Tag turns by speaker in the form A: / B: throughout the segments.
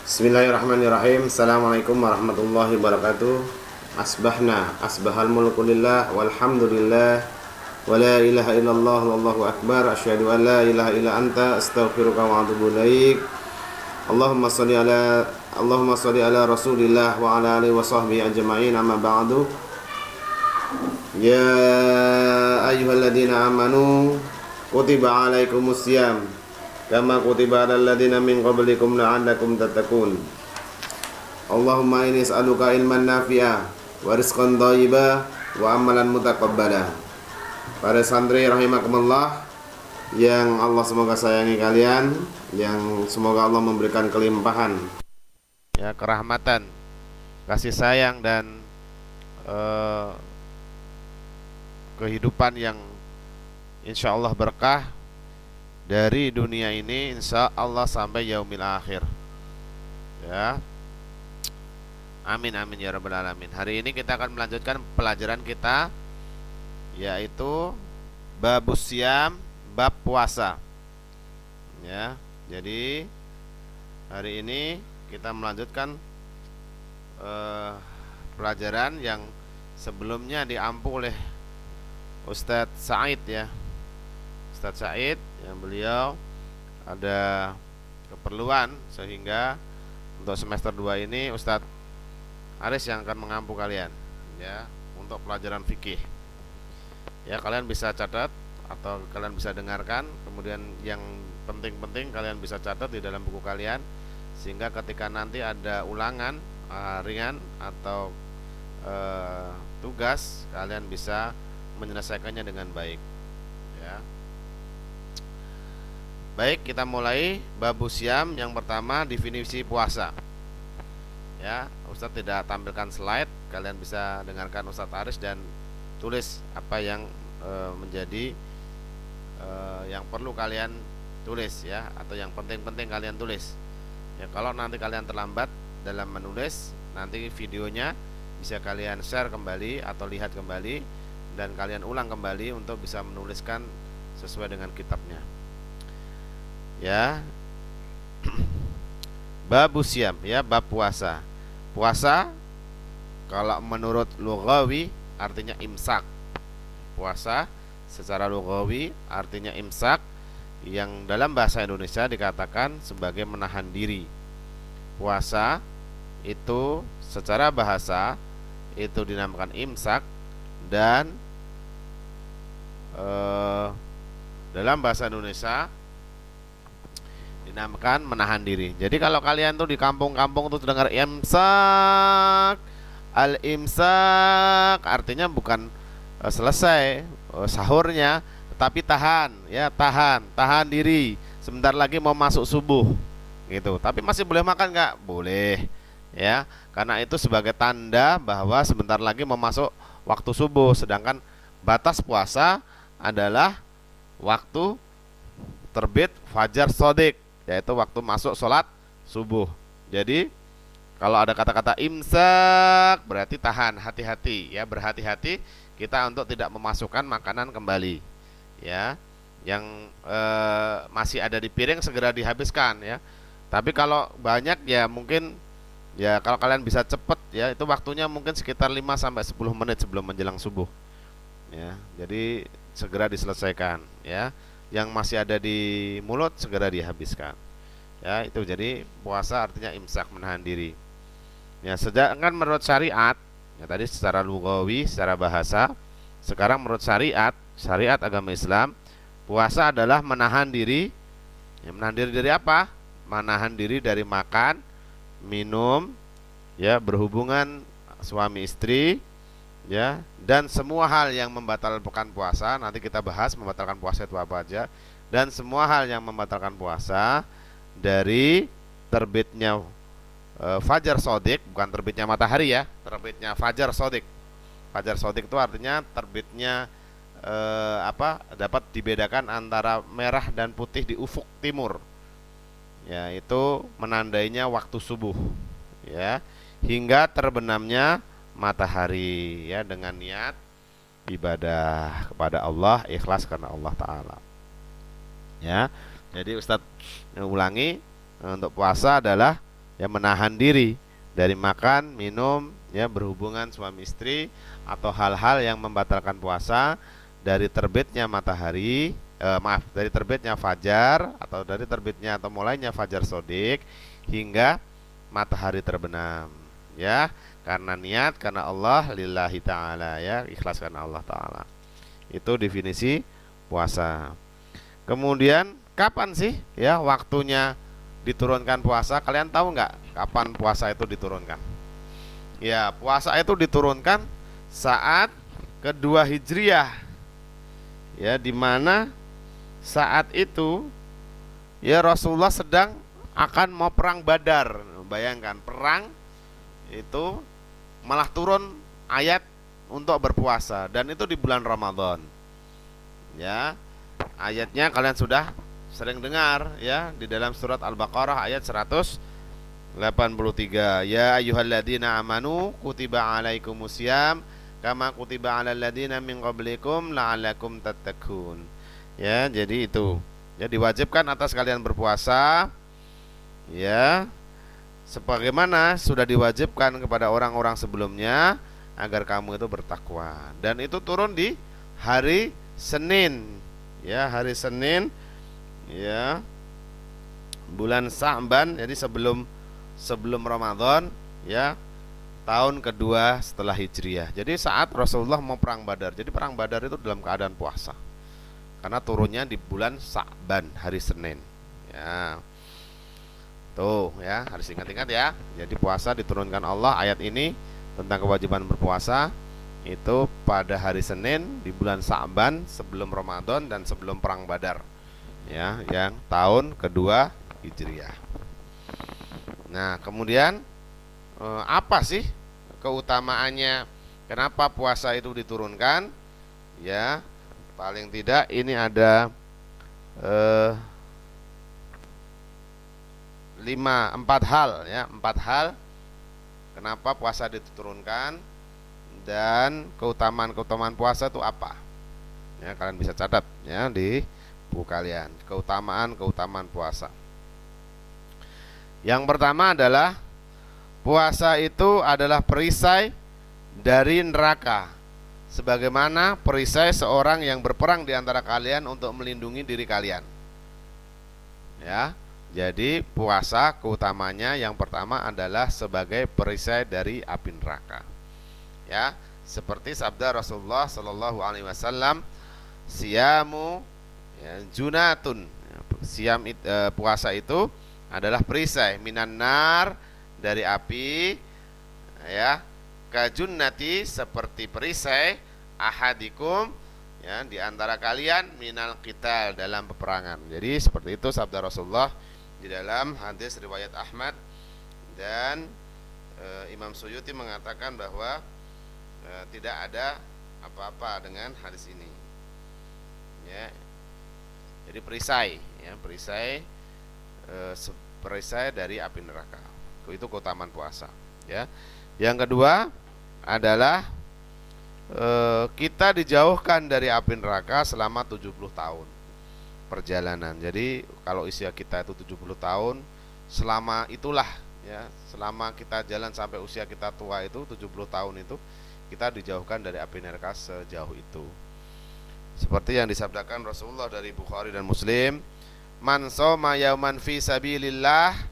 A: Bismillahirrahmanirrahim. Assalamualaikum warahmatullahi wabarakatuh. Asbahal mulku lillah walhamdulillah wa la ilaha illallah wallahu akbar. Asyhadu an la ilaha illa anta astaghfiruka wa atubu ilaik. Allahumma shalli ala Rasulillah wa ala alihi wa sahbihi ajma'in. Amma ba'du. Ya ayyuhalladzina amanu kutiba alaikumus syiyam kama kutiba alal ladzina min qablikum la'allakum tattaqun. Allahumma inni as'aluka ilman nafi'a wa rizqan thayyiba wa amalan mutaqabbala. Para santri rahimakumullah yang Allah semoga sayangi kalian, yang semoga Allah memberikan kelimpahan ya, kerahmatan, kasih sayang dan kehidupan yang insya Allah berkah dari dunia ini insya Allah sampai yaumil akhir ya. Amin amin ya rabbal alamin. Hari ini kita akan melanjutkan pelajaran kita, yaitu babus syiyam, bab puasa ya. Jadi hari ini kita melanjutkan pelajaran yang sebelumnya diampu oleh Ustadz Said ya. Ustadz Said yang beliau ada keperluan, sehingga untuk semester 2 ini Ustadz Aris yang akan mengampu kalian ya untuk pelajaran fikih. Ya, kalian bisa catat atau kalian bisa dengarkan, kemudian yang penting-penting kalian bisa catat di dalam buku kalian, sehingga ketika nanti ada ulangan ringan atau tugas, kalian bisa menyelesaikannya dengan baik ya. Baik, kita mulai babus syiyam. Yang pertama, definisi puasa ya. Ustadz tidak tampilkan slide, kalian bisa dengarkan Ustadz Aris dan tulis apa yang menjadi yang perlu kalian tulis ya, atau yang penting-penting kalian tulis ya. Kalau nanti kalian terlambat dalam menulis, nanti videonya bisa kalian share kembali atau lihat kembali, dan kalian ulang kembali untuk bisa menuliskan sesuai dengan kitabnya ya. Babus syiyam ya, bab puasa. Puasa kalau menurut lughawi artinya imsak. Puasa secara lughawi artinya imsak, yang dalam bahasa Indonesia dikatakan sebagai menahan diri. Puasa itu secara bahasa itu dinamakan imsak, dan dalam bahasa Indonesia dinamakan menahan diri. Jadi kalau kalian tuh di kampung-kampung tuh dengar imsak, al-imsak artinya bukan selesai sahurnya, tetapi tahan ya, tahan diri. Sebentar lagi mau masuk subuh gitu. Tapi masih boleh makan nggak? Boleh ya. Karena itu sebagai tanda bahwa sebentar lagi mau masuk waktu subuh. Sedangkan batas puasa adalah waktu terbit fajar shodiq, yaitu waktu masuk sholat subuh. Jadi kalau ada kata-kata imsak berarti tahan, hati-hati ya, berhati-hati kita untuk tidak memasukkan makanan kembali ya. Yang masih ada di piring segera dihabiskan ya. Tapi kalau banyak ya mungkin ya, kalau kalian bisa cepet ya, itu waktunya mungkin sekitar 5-10 menit sebelum menjelang subuh ya. Jadi segera diselesaikan ya. Yang masih ada di mulut segera dihabiskan ya. Itu jadi puasa artinya imsak, menahan diri ya. Sedangkan menurut syariat ya, tadi secara lugawi, secara bahasa, sekarang menurut syariat agama Islam, puasa adalah menahan diri ya. Menahan diri dari apa? Menahan diri dari makan, minum ya, berhubungan suami istri ya, dan semua hal yang membatalkan puasa. Nanti kita bahas membatalkan puasa itu apa aja, dan semua hal yang membatalkan puasa dari terbitnya fajar shodiq, bukan terbitnya matahari ya, terbitnya fajar shodiq. Fajar shodiq itu artinya terbitnya dapat dibedakan antara merah dan putih di ufuk timur ya, itu menandainya waktu subuh ya, hingga terbenamnya matahari ya, dengan niat ibadah kepada Allah, ikhlas karena Allah Ta'ala ya. Jadi Ustadz ulangi, untuk puasa adalah ya menahan diri dari makan, minum, ya berhubungan suami istri atau hal-hal yang membatalkan puasa dari terbitnya matahari, dari terbitnya fajar atau dari terbitnya atau mulainya fajar sodik hingga matahari terbenam, ya, karena niat karena Allah lillahi ta'ala, ya, ikhlas karena Allah ta'ala. Itu definisi puasa. Kemudian kapan sih ya waktunya diturunkan puasa? Kalian tahu nggak kapan puasa itu diturunkan? Ya, puasa itu diturunkan saat kedua Hijriah, ya, di mana saat itu ya Rasulullah sedang akan mau perang Badar. Bayangkan, perang itu malah turun ayat untuk berpuasa, dan itu di bulan Ramadan. Ya, ayatnya kalian sudah sering dengar, ya, di dalam surat Al-Baqarah ayat 183. Ya ayyuhalladzina amanu kutiba alaikumusiyam kama kutiba alal ladzina min qablikum la'allakum tattaqun. Ya, jadi itu. Ya, diwajibkan atas kalian berpuasa, ya, sebagaimana sudah diwajibkan kepada orang-orang sebelumnya agar kamu itu bertakwa. Dan itu turun di hari Senin, ya, hari Senin, ya, bulan Sa'ban, jadi sebelum Ramadan, ya, tahun kedua setelah Hijriah. Jadi saat Rasulullah mau perang Badar. Jadi perang Badar itu dalam keadaan puasa, karena turunnya di bulan Sa'ban, hari Senin. Ya, tuh, ya, harus ingat-ingat ya. Jadi puasa diturunkan Allah, ayat ini tentang kewajiban berpuasa itu pada hari Senin di bulan Sa'ban sebelum Ramadan dan sebelum perang Badar, ya, yang tahun kedua Hijriah. Nah, kemudian apa sih keutamaannya? Kenapa puasa itu diturunkan? Ya, paling tidak ini ada 4 hal, ya, 4 hal kenapa puasa diturunkan dan keutamaan puasa itu apa? Ya, kalian bisa catat ya di buku kalian, keutamaan puasa. Yang pertama adalah puasa itu adalah perisai dari neraka, sebagaimana perisai seorang yang berperang di antara kalian untuk melindungi diri kalian. Ya, jadi puasa keutamanya yang pertama adalah sebagai perisai dari api neraka. Ya, seperti sabda Rasulullah Shallallahu Alaihi Wasallam, siyamu, ya, junatun. Puasa itu adalah perisai minan nar, dari api, ya, kajunnati, seperti perisai ahadikum, ya, di antara kalian minal qital, dalam peperangan. Jadi seperti itu sabda Rasulullah di dalam hadis riwayat Ahmad, dan Imam Suyuti mengatakan bahwa tidak ada apa-apa dengan hadis ini, ya. Jadi perisai, ya, perisai dari api neraka. Itu keutamaan puasa, ya. Yang kedua adalah kita dijauhkan dari api neraka selama 70 tahun perjalanan. Jadi kalau usia kita itu 70 tahun, selama itulah, ya, selama kita jalan sampai usia kita tua itu 70 tahun itu kita dijauhkan dari api neraka sejauh itu. Seperti yang disabdakan Rasulullah dari Bukhari dan Muslim, man shoma yauman fi sabilillah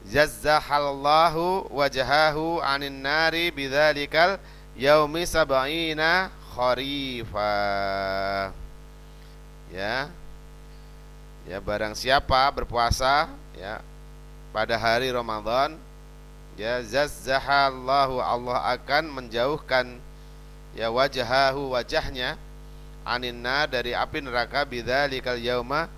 A: jazzahallahu wajahahu anin nari bidzalikal yaumi sab'ina kharifa. Ya, ya, barang siapa berpuasa, ya, pada hari Ramadan, ya, jazzahallahu, Allah akan menjauhkan, ya, wajahahu, wajahnya, aninna, dari api neraka, bidzalikal yauma,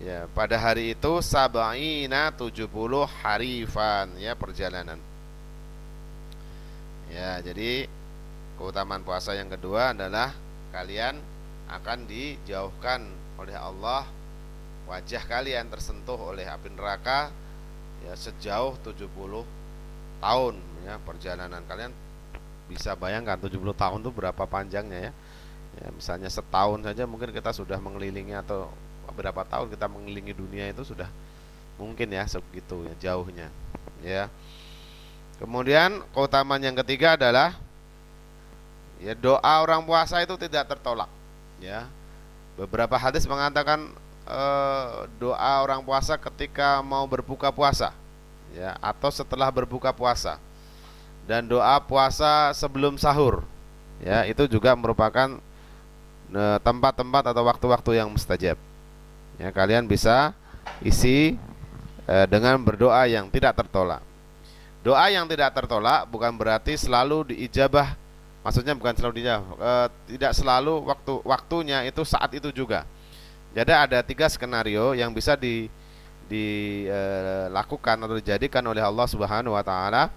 A: ya, pada hari itu, sab'ina, 70 harifan, ya, perjalanan. Ya, jadi keutamaan puasa yang kedua adalah kalian akan dijauhkan oleh Allah, wajah kalian tersentuh oleh api neraka, ya, sejauh 70 tahun, ya, perjalanan. Kalian bisa bayangkan 70 tahun itu berapa panjangnya, ya. Ya, misalnya setahun saja mungkin kita sudah mengelilingi, atau berapa tahun kita mengelilingi dunia itu sudah mungkin ya segitu ya jauhnya ya. Kemudian keutamaan yang ketiga adalah ya doa orang puasa itu tidak tertolak ya. Beberapa hadis mengatakan doa orang puasa ketika mau berbuka puasa ya atau setelah berbuka puasa, dan doa puasa sebelum sahur ya itu juga merupakan tempat-tempat atau waktu-waktu yang mustajab ya. Kalian bisa isi dengan berdoa yang tidak tertolak. Doa yang tidak tertolak bukan berarti selalu diijabah. Maksudnya bukan selalu diijabah, tidak selalu waktunya itu saat itu juga. Jadi ada 3 skenario yang bisa dilakukan atau dijadikan oleh Allah Subhanahu wa taala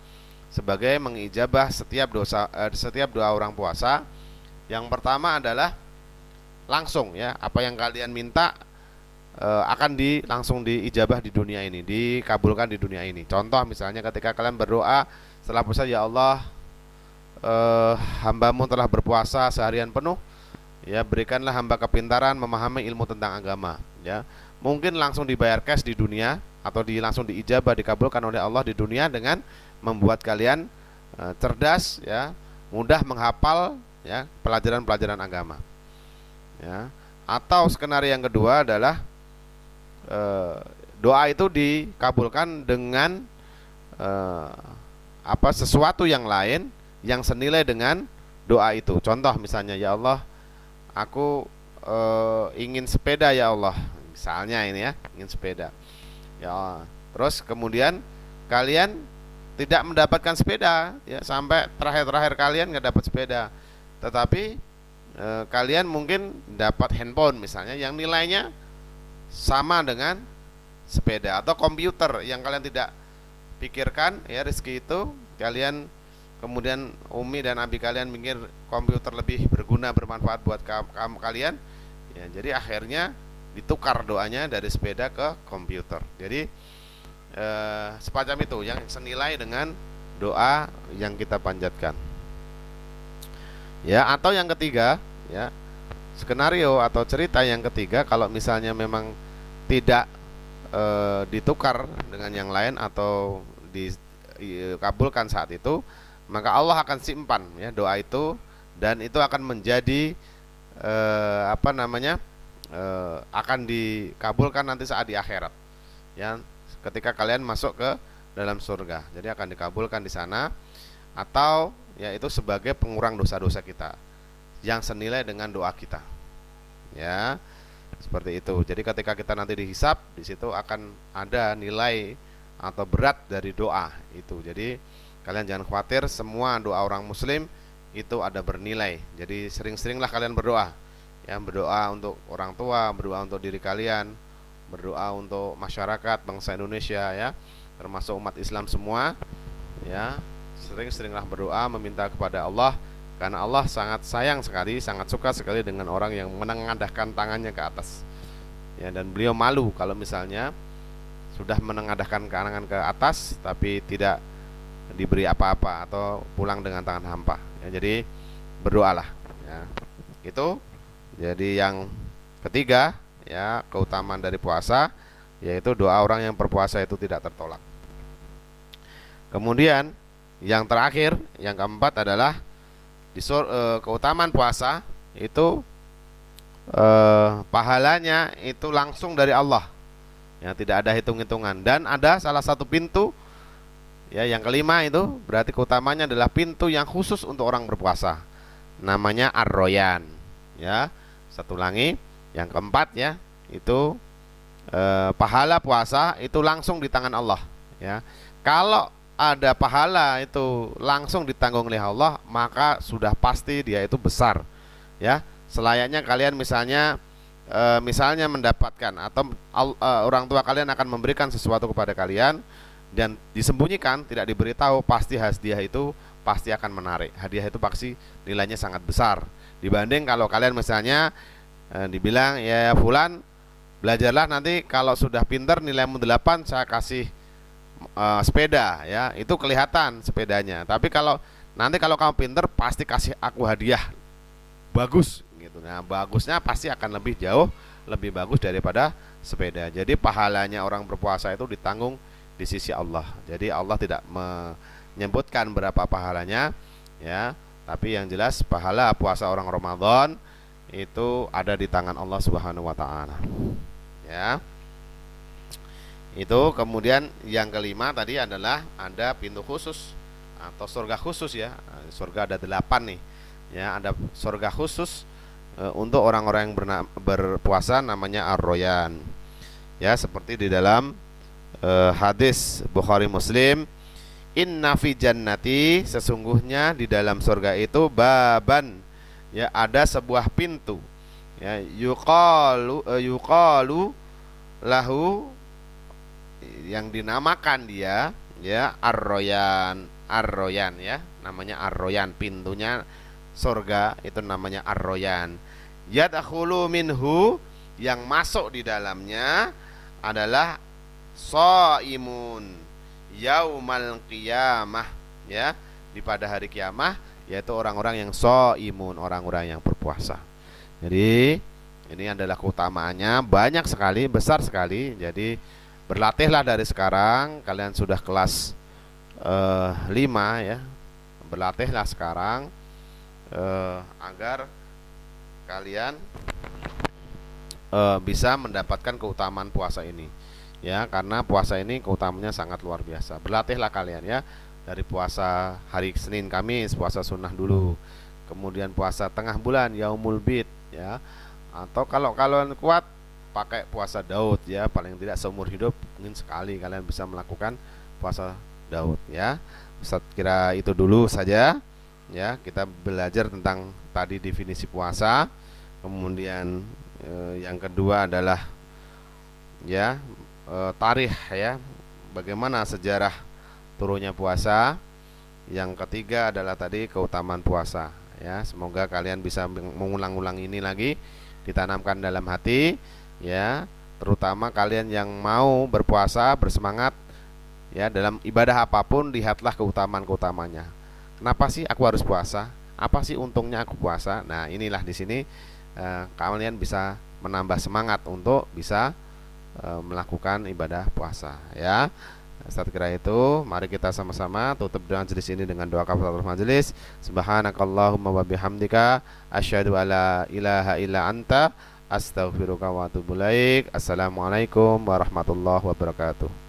A: sebagai mengijabah setiap doa orang puasa. Yang pertama adalah langsung ya, apa yang kalian minta akan langsung diijabah di dunia ini, dikabulkan di dunia ini. Contoh misalnya ketika kalian berdoa setelah puasa, ya Allah, hambamu telah berpuasa seharian penuh, ya berikanlah hamba kepintaran memahami ilmu tentang agama ya. Mungkin langsung dibayar cash di dunia atau langsung diijabah, dikabulkan oleh Allah di dunia dengan membuat kalian cerdas ya, mudah menghafal ya pelajaran-pelajaran agama ya. Atau skenario yang kedua adalah doa itu dikabulkan dengan sesuatu yang lain yang senilai dengan doa itu. Contoh misalnya, ya Allah, aku ingin sepeda ya Allah, misalnya ini ya, ingin sepeda ya Allah. Terus kemudian kalian tidak mendapatkan sepeda ya, sampai terakhir kalian nggak dapat sepeda, tetapi kalian mungkin dapat handphone misalnya yang nilainya sama dengan sepeda, atau komputer yang kalian tidak pikirkan ya, rezeki itu kalian kemudian umi dan abi kalian mikir komputer lebih berguna, bermanfaat buat kamu kalian ya, jadi akhirnya ditukar doanya dari sepeda ke komputer. Jadi semacam itu yang senilai dengan doa yang kita panjatkan ya. Atau yang ketiga ya, skenario atau cerita yang ketiga, kalau misalnya memang tidak ditukar dengan yang lain atau dikabulkan saat itu, maka Allah akan simpan ya doa itu, dan itu akan menjadi akan dikabulkan nanti saat di akhirat ya, ketika kalian masuk ke dalam surga. Jadi akan dikabulkan di sana, atau ya itu sebagai pengurang dosa-dosa kita yang senilai dengan doa kita ya, seperti itu. Jadi ketika kita nanti dihisab, di situ akan ada nilai atau berat dari doa itu. Jadi kalian jangan khawatir, semua doa orang muslim itu ada bernilai. Jadi sering-seringlah kalian berdoa ya, berdoa untuk orang tua, berdoa untuk diri kalian, berdoa untuk masyarakat bangsa Indonesia ya, termasuk umat Islam semua ya. Sering-seringlah berdoa meminta kepada Allah, karena Allah sangat sayang sekali, sangat suka sekali dengan orang yang menengadahkan tangannya ke atas ya, dan beliau malu kalau misalnya sudah menengadahkan tangan ke atas tapi tidak diberi apa-apa atau pulang dengan tangan hampa ya. Jadi berdoalah ya. Itu jadi yang ketiga ya, keutamaan dari puasa, yaitu doa orang yang berpuasa itu tidak tertolak. Kemudian yang terakhir, yang keempat adalah keutamaan puasa itu pahalanya itu langsung dari Allah yang tidak ada hitung-hitungan, dan ada salah satu pintu ya, yang kelima itu berarti keutamanya adalah pintu yang khusus untuk orang berpuasa, namanya Ar-Royan ya. Satu lagi, yang keempat ya, itu pahala puasa itu langsung di tangan Allah ya. Kalau ada pahala itu langsung ditanggung oleh Allah, maka sudah pasti dia itu besar ya. Selayaknya kalian misalnya mendapatkan atau orang tua kalian akan memberikan sesuatu kepada kalian dan disembunyikan, tidak diberitahu, pasti hadiah itu pasti akan menarik. Hadiah itu pasti nilainya sangat besar dibanding kalau kalian misalnya dibilang, ya fulan, belajarlah, nanti kalau sudah pinter nilaimu 8 saya kasih sepeda ya, itu kelihatan sepedanya. Tapi kalau nanti kalau kamu pinter pasti kasih aku hadiah bagus gitu. Nah, bagusnya pasti akan lebih jauh lebih bagus daripada sepeda. Jadi pahalanya orang berpuasa itu ditanggung di sisi Allah. Jadi Allah tidak menyebutkan berapa pahalanya, ya, tapi yang jelas pahala puasa orang Ramadan itu ada di tangan Allah Subhanahu wa taala. Ya. Itu kemudian yang kelima tadi adalah ada pintu khusus atau surga khusus, ya. Surga ada 8 nih. Ya, ada surga khusus untuk orang-orang yang berpuasa, namanya Ar-Royan. Ya, seperti di dalam hadis Bukhari Muslim, inna fi jannati, sesungguhnya di dalam surga itu baban, ya, ada sebuah pintu, ya, yuqalu lahu, yang dinamakan dia, ya, Ar-Royan. Ar-Royan, ya, namanya Ar-Royan, pintunya surga itu namanya Ar-Royan. Yadkhulu minhu, yang masuk di dalamnya adalah shaimun yaumal qiyamah, ya, di pada hari kiamah, yaitu orang-orang yang shaimun, orang-orang yang berpuasa. Jadi ini adalah keutamaannya, banyak sekali, besar sekali. Jadi berlatihlah dari sekarang, kalian sudah kelas 5, ya, berlatihlah sekarang agar kalian bisa mendapatkan keutamaan puasa ini, ya, karena puasa ini keutamaannya sangat luar biasa. Berlatihlah kalian, ya, dari puasa hari Senin Kamis, puasa sunnah dulu, kemudian puasa tengah bulan Yaumul Bid, ya, atau kalau kalian kuat pakai puasa Daud, ya, paling tidak seumur hidup mungkin sekali kalian bisa melakukan puasa Daud, ya. Ustaz kira itu dulu saja, ya, kita belajar tentang tadi definisi puasa. Kemudian yang kedua adalah, ya, tarikh, ya, bagaimana sejarah turunnya puasa. Yang ketiga adalah tadi keutamaan puasa, ya. Semoga kalian bisa mengulang-ulang ini lagi, ditanamkan dalam hati, ya, terutama kalian yang mau berpuasa, bersemangat, ya, dalam ibadah apapun, lihatlah keutamaan-keutamanya. Kenapa sih aku harus puasa? Apa sih untungnya aku puasa? Nah, inilah di sini kalian bisa menambah semangat untuk bisa melakukan ibadah puasa, ya. Ustaz kira itu, mari kita sama-sama tutup majelis ini dengan doa kafaratul majelis. Subhanakallahumma wa bihamdika asyhadu alla ilaha illa anta astaghfiruka wa atubu ilaik. Assalamualaikum warahmatullahi wabarakatuh.